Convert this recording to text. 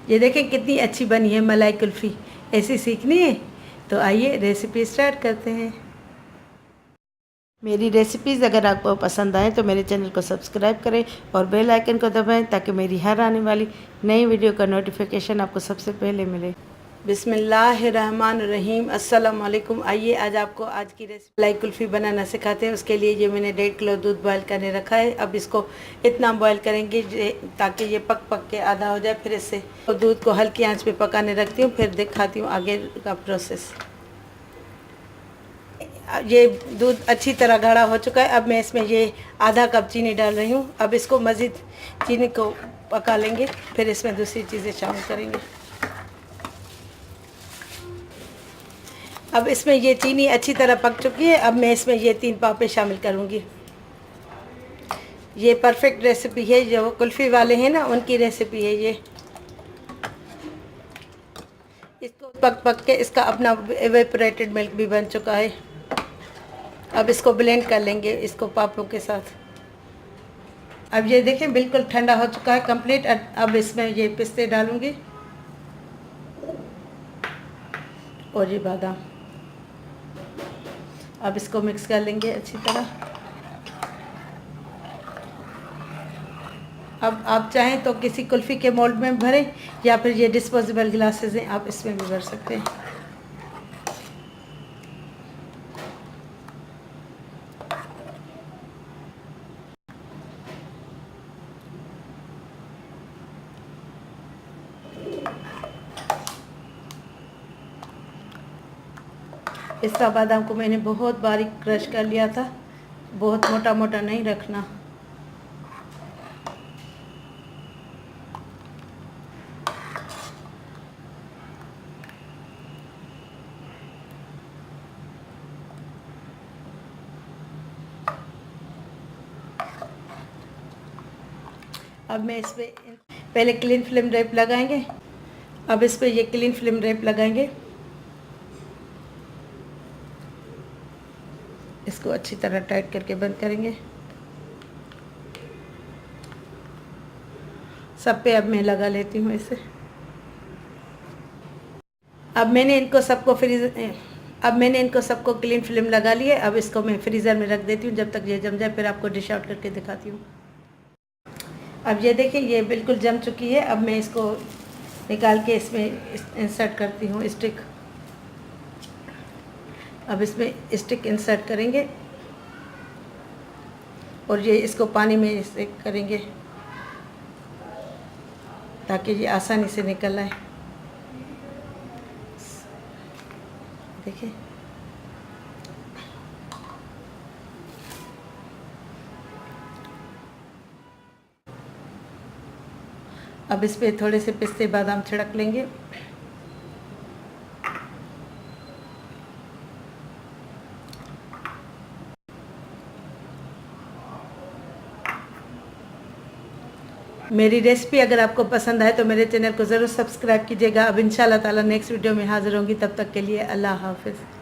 ये देखें कितनी अच्छी बनी है मलाई कुल्फ़ी। ऐसी सीखनी है तो आइए रेसिपी स्टार्ट करते हैं। मेरी रेसिपीज़ अगर आपको पसंद आए तो मेरे चैनल को सब्सक्राइब करें और बेल आइकन को दबाएं ताकि मेरी हर आने वाली नई वीडियो का नोटिफिकेशन आपको सबसे पहले मिले। बिस्मिल्लाहिर्रहमानिर्रहीम, अस्सलाम वालेकुम। आइए आज आपको आज की रेसिपी मलाई कुल्फ़ी बनाना सिखाते हैं। उसके लिए ये मैंने 1.5 किलो दूध बॉयल करने रखा है। अब इसको इतना बॉयल करेंगे ताकि ये पक के आधा हो जाए। फिर इससे तो दूध को हल्की आंच पे पकाने रखती हूँ, फिर दिखाती हूँ आगे का प्रोसेस। ये दूध अच्छी तरह गाढ़ा हो चुका है। अब मैं इसमें ये आधा कप चीनी डाल रही हूँ। अब इसको मज़ीद चीनी को पका लेंगे, फिर इसमें दूसरी चीज़ें शामिल करेंगे। अब इसमें ये चीनी अच्छी तरह पक चुकी है। अब मैं इसमें ये 3 पापे शामिल करूँगी। ये परफेक्ट रेसिपी है, जो कुल्फ़ी वाले हैं ना उनकी रेसिपी है ये। इसको पक के इसका अपना एवेपोरेटेड मिल्क भी बन चुका है। अब इसको ब्लेंड कर लेंगे इसको पापों के साथ। अब ये देखें बिल्कुल ठंडा हो चुका है कंप्लीट। अब इसमें ये पिस्ते डालूंगी और ये बादाम। अब इसको मिक्स कर लेंगे अच्छी तरह। अब आप चाहें तो किसी कुल्फ़ी के मोल्ड में भरें या फिर ये डिस्पोजेबल ग्लासेस हैं, आप इसमें भी भर सकते हैं। पिस्ता बादाम को मैंने बहुत बारीक क्रश कर लिया था, बहुत मोटा मोटा नहीं रखना। अब मैं इस पर पहले क्लीन फिल्म रैप लगाएंगे। अब इस पर ये क्लीन फिल्म रैप लगाएंगे। इसको अच्छी तरह टाइट करके बंद करेंगे। सब पे अब मैं लगा लेती हूँ इसे। अब मैंने इनको सबको क्लीन फिल्म लगा ली है। अब इसको मैं फ्रीज़र में रख देती हूँ जब तक ये जम जाए, फिर आपको डिश आउट करके दिखाती हूँ। अब ये देखिए ये बिल्कुल जम चुकी है। अब मैं इसको निकाल के इसमें इंसर्ट करती हूँ स्टिक। अब इसमें स्टिक इंसर्ट करेंगे और ये इसको पानी में इसे करेंगे ताकि ये आसानी से निकल आए। देखिए अब इस पे थोड़े से पिस्ते बादाम छिड़क लेंगे। मेरी रेसिपी अगर आपको पसंद आए तो मेरे चैनल को ज़रूर सब्सक्राइब कीजिएगा। अब इंशाल्लाह ताला नेक्स्ट वीडियो में हाज़िर होंगी। तब तक के लिए अल्लाह हाफ़िज़।